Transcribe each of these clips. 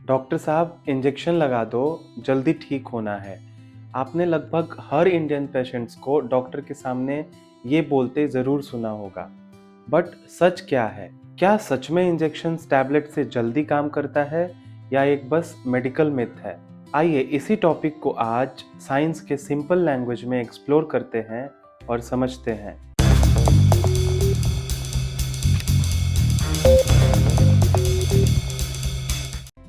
Doctor साहब injection लगा दो, जल्दी ठीक होना है। आपने लगभग हर इंडियन पेशेंट्स को डॉक्टर के सामने ये बोलते ज़रूर सुना होगा। बट सच क्या है? क्या सच में इंजेक्शंस टैबलेट से जल्दी काम करता है या एक बस मेडिकल मिथ है? आइए इसी टॉपिक को आज साइंस के सिंपल लैंग्वेज में एक्सप्लोर करते हैं और समझते हैं।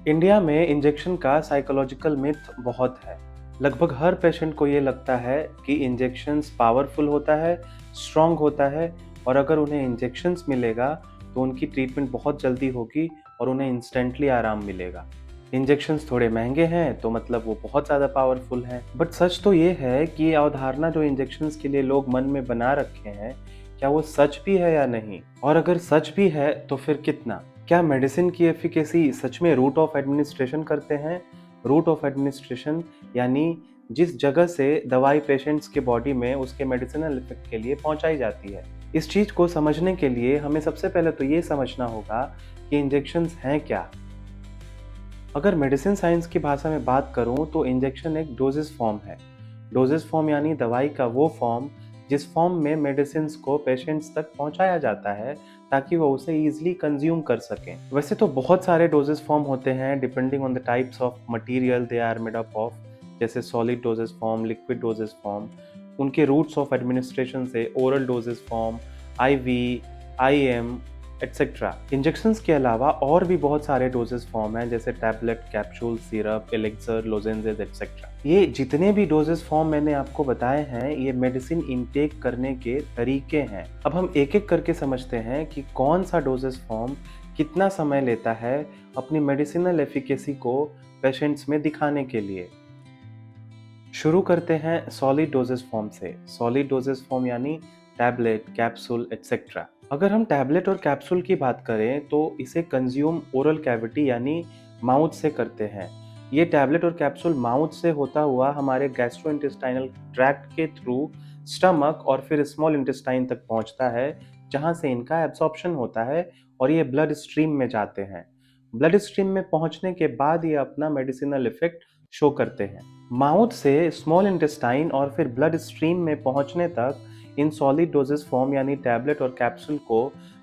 इंडिया में इंजेक्शन का साइकोलॉजिकल मिथ बहुत है। लगभग हर पेशेंट को ये लगता है कि इंजेक्शंस पावरफुल होता है, स्ट्रॉन्ग होता है और अगर उन्हें इंजेक्शंस मिलेगा तो उनकी ट्रीटमेंट बहुत जल्दी होगी और उन्हें इंस्टेंटली आराम मिलेगा। इंजेक्शंस थोड़े महंगे हैं तो मतलब वो बहुत ज़्यादा पावरफुल हैं। बट सच तो ये है कि ये अवधारणा जो इंजेक्शंस के लिए लोग मन में बना रखे हैं, क्या वो सच भी है या नहीं? और अगर सच भी है तो फिर कितना? क्या मेडिसिन की एफिकेसी सच में रूट ऑफ एडमिनिस्ट्रेशन करते हैं? रूट ऑफ एडमिनिस्ट्रेशन यानी जिस जगह से दवाई पेशेंट्स के बॉडी में उसके मेडिसिनल इफेक्ट के लिए पहुंचाई जाती है। इस चीज को समझने के लिए हमें सबसे पहले तो ये समझना होगा कि इंजेक्शंस हैं क्या। अगर मेडिसिन साइंस की भाषा में बात करूं तो इंजेक्शन एक डोजेस फॉर्म है। डोजेस फॉर्म यानी दवाई का वो फॉर्म जिस फॉर्म में मेडिसिन को पेशेंट्स तक पहुंचाया जाता है ताकि वो उसे ईजिली कंज्यूम कर सकें। वैसे तो बहुत सारे डोजेस फॉर्म होते हैं depending on the types of material they are made up of, जैसे solid dosage form, liquid dosage form, उनके रूट्स ऑफ एडमिनिस्ट्रेशन से oral dosage form, IV, IM etcetera. Injections के अलावा और भी बहुत सारे डोजेस फॉर्म हैं जैसे tablet, capsule, syrup, elixir, lozenges etcetera. ये जितने भी डोजेस फॉर्म मैंने आपको बताए हैं ये मेडिसिन इनटेक करने के तरीके हैं। अब हम एक एक करके समझते हैं कि कौन सा डोजेस फॉर्म कितना समय लेता है अपनी मेडिसिनल एफिकेसी को पेशेंट्स में दिखाने के लिए। शुरू करते हैं सॉलिड डोजेस फॉर्म से। सॉलिड डोजेस फॉर्म यानी टैबलेट, कैप्सूल एटसेट्रा। अगर हम टैबलेट और कैप्सूल की बात करें तो इसे कंज्यूम ओरल कैविटी यानी माउथ से करते हैं। ये टैबलेट और कैप्सूल माउथ से होता हुआ हमारे गैस्ट्रोइंटेस्टाइनल ट्रैक्ट के थ्रू स्टमक और फिर स्मॉल इंटेस्टाइन तक पहुंचता है, जहां से इनका एब्सॉर्प्शन होता है और ये ब्लड स्ट्रीम में जाते हैं। ब्लड स्ट्रीम में पहुंचने के बाद ये अपना मेडिसिनल इफेक्ट शो करते हैं। माउथ से स्मॉल इंटेस्टाइन और फिर ब्लड स्ट्रीम में पहुंचने तक इन सॉलिड डोजेस फॉर्म यानी टैबलेट और कैप्सूल को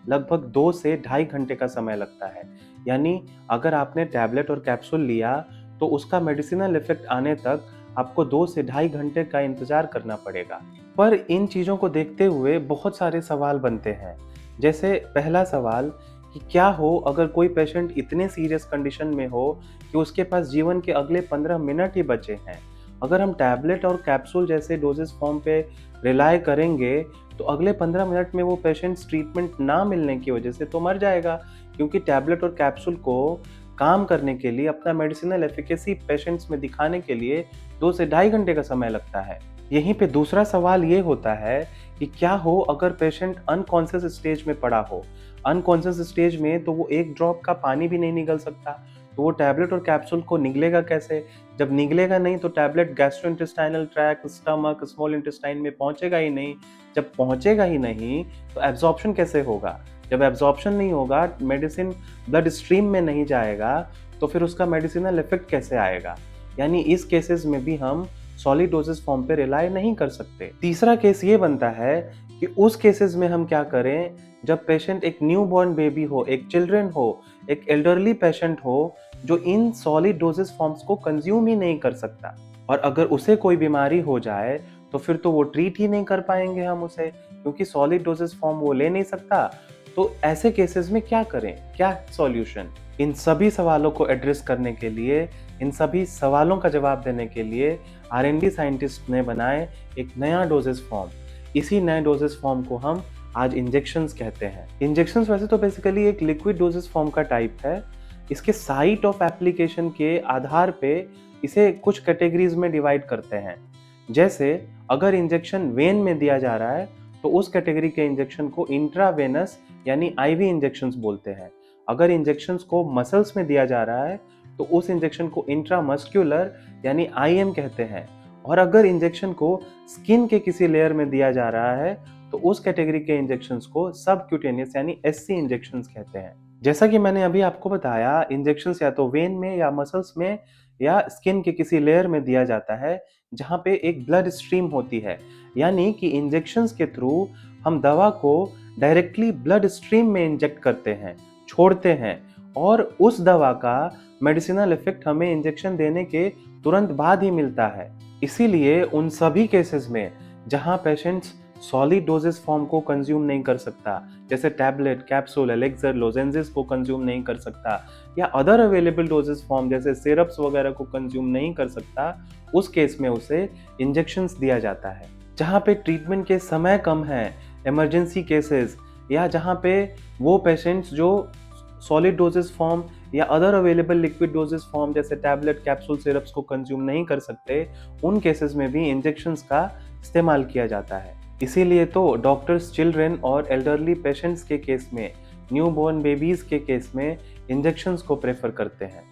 लगभग 2 से ढाई घंटे का समय लगता है। यानी अगर आपने टैबलेट और कैप्सूल लिया तो उसका मेडिसिनल इफेक्ट आने तक आपको 2 से ढाई घंटे का इंतजार करना पड़ेगा। पर इन चीज़ों को देखते हुए बहुत सारे सवाल बनते हैं। जैसे पहला सवाल कि क्या हो अगर कोई पेशेंट इतने सीरियस कंडीशन में हो कि उसके पास जीवन के अगले 15 मिनट ही बचे हैं। अगर हम टैबलेट और कैप्सूल जैसे डोजेस फॉर्म पे रिलाय करेंगे तो अगले 15 मिनट में वो पेशेंट्स ट्रीटमेंट ना मिलने की वजह से तो मर जाएगा, क्योंकि टैबलेट और कैप्सूल को काम करने के लिए अपना मेडिसिनल एफिकेसी पेशेंट्स में दिखाने के लिए 2 से ढाई घंटे का समय लगता है। यहीं पे दूसरा सवाल ये होता है कि क्या हो अगर पेशेंट अनकॉन्शियस स्टेज में पड़ा हो। अनकॉन्शियस स्टेज में तो वो एक ड्रॉप का पानी भी नहीं निगल सकता, तो वो टैबलेट और कैप्सूल को निगलेगा कैसे? जब निगलेगा नहीं तो tablet gastrointestinal tract, stomach, small intestine में पहुंचेगा ही नहीं। जब पहुंचेगा ही नहीं तो एब्जॉर्प्शन कैसे होगा? जब एब्जॉर्प्शन नहीं होगा, मेडिसिन ब्लड स्ट्रीम में नहीं जाएगा, तो फिर उसका मेडिसिनल इफेक्ट कैसे आएगा? यानी इस केसेस में भी हम सॉलिड डोजेस फॉर्म पे रिलाय नहीं कर सकते। तीसरा केस ये बनता है कि उस केसेस में हम क्या करें जब पेशेंट एक न्यू बॉर्न बेबी हो, एक चिल्ड्रन हो, एक एल्डरली पेशेंट हो जो इन सॉलिड डोजेस फॉर्म्स को कंज्यूम ही नहीं कर सकता। और अगर उसे कोई बीमारी हो जाए तो फिर तो वो ट्रीट ही नहीं कर पाएंगे हम उसे, क्योंकि सॉलिड डोजेस फॉर्म वो ले नहीं सकता। तो ऐसे केसेस में क्या करें? क्या सॉल्यूशन? इन सभी सवालों को एड्रेस करने के लिए, इन सभी सवालों का जवाब देने के लिए आर&डी साइंटिस्ट ने बनाए एक नया डोजेस फॉर्म। इसी नए डोजेस फॉर्म को हम आज इंजेक्शंस कहते हैं। इंजेक्शंस वैसे तो बेसिकली एक लिक्विड डोजेस फॉर्म का टाइप है। इसके साइट ऑफ एप्लीकेशन के आधार पे इसे कुछ कैटेगरीज में डिवाइड करते हैं। जैसे अगर इंजेक्शन वेन में दिया जा रहा है तो उस कैटेगरी के इंजेक्शन को इंट्रावेनस यानी आईवी इंजेक्शंस बोलते हैं। अगर इंजेक्शंस को मसल्स में दिया जा रहा है तो उस इंजेक्शन को इंट्रामस्क्यूलर यानी आईएम कहते हैं। और अगर इंजेक्शन को स्किन के किसी लेयर में दिया जा रहा है तो उस कैटेगरी के इंजेक्शंस को सबक्यूटेनियस यानी एससी इंजेक्शंस कहते हैं। जैसा कि मैंने अभी आपको बताया, इंजेक्शंस या तो वेन में या मसल्स में या स्किन के किसी लेयर में दिया जाता है, जहाँ पे एक ब्लड स्ट्रीम होती है। यानी कि इंजेक्शंस के थ्रू हम दवा को डायरेक्टली ब्लड स्ट्रीम में इंजेक्ट करते हैं, छोड़ते हैं और उस दवा का मेडिसिनल इफेक्ट हमें इंजेक्शन देने के तुरंत बाद ही मिलता है। इसीलिए उन सभी केसेस में जहाँ पेशेंट्स सॉलिड डोजेस फॉर्म को कंज्यूम नहीं कर सकता, जैसे टैबलेट, कैप्सूल, एलेक्सर, लोजेंजेस को कंज्यूम नहीं कर सकता या अदर अवेलेबल डोजेस फॉर्म जैसे सिरप्स वगैरह को कंज्यूम नहीं कर सकता, उस केस में उसे इंजेक्शंस दिया जाता है। जहाँ पे ट्रीटमेंट के समय कम है, इमरजेंसी केसेस या जहाँ पे वो पेशेंट्स जो सॉलिड डोजेस फॉर्म या other available liquid dosage form जैसे टैबलेट, कैप्सूल, सिरप्स को कंज्यूम नहीं कर सकते, उन केसेस में भी इंजेक्शंस का इस्तेमाल किया जाता है। इसीलिए तो डॉक्टर्स चिल्ड्रन और एल्डरली पेशेंट्स के केस में, न्यूबॉर्न बेबीज के केस में इंजेक्शंस को प्रेफर करते हैं।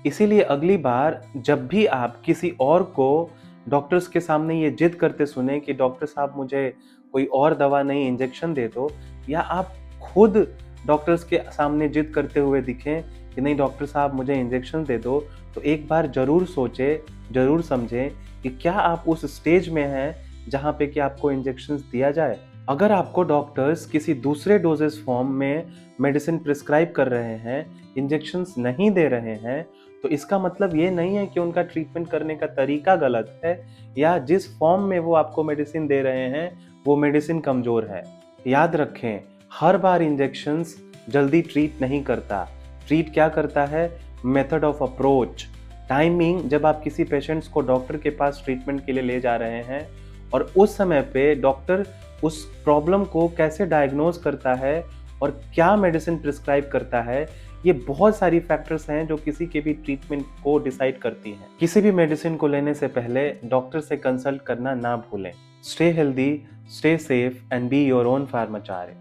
इसीलिए अगली बार जब भी आप किसी और को डॉक्टर्स के सामने ये जिद करते सुने कि डॉक्टर साहब मुझे कोई और दवा नहीं इंजेक्शन दे दो, या आप खुद डॉक्टर्स के सामने जिद करते हुए दिखें कि नहीं डॉक्टर साहब मुझे इंजेक्शन दे दो, तो एक बार ज़रूर सोचें, ज़रूर समझें कि क्या आप उस स्टेज में हैं जहाँ पे कि आपको इंजेक्शंस दिया जाए। अगर आपको डॉक्टर्स किसी दूसरे डोजेस फॉर्म में मेडिसिन प्रिस्क्राइब कर रहे हैं, इंजेक्शंस नहीं दे रहे हैं, तो इसका मतलब ये नहीं है कि उनका ट्रीटमेंट करने का तरीका गलत है या जिस फॉर्म में वो आपको मेडिसिन दे रहे हैं वो मेडिसिन कमज़ोर है। याद रखें, हर बार इंजेक्शंस जल्दी ट्रीट नहीं करता। ट्रीट क्या करता है? Method of approach, timing. जब आप किसी पेशेंट्स को डॉक्टर के पास ट्रीटमेंट के लिए ले जा रहे हैं और उस समय पे डॉक्टर उस प्रॉब्लम को कैसे डायग्नोज करता है और क्या मेडिसिन प्रिस्क्राइब करता है, ये बहुत सारी फैक्टर्स हैं जो किसी के भी ट्रीटमेंट को डिसाइड करती हैं। किसी भी मेडिसिन को लेने से पहले डॉक्टर से कंसल्ट करना ना भूलें। Stay healthy, stay safe and be your own फार्माचार्य।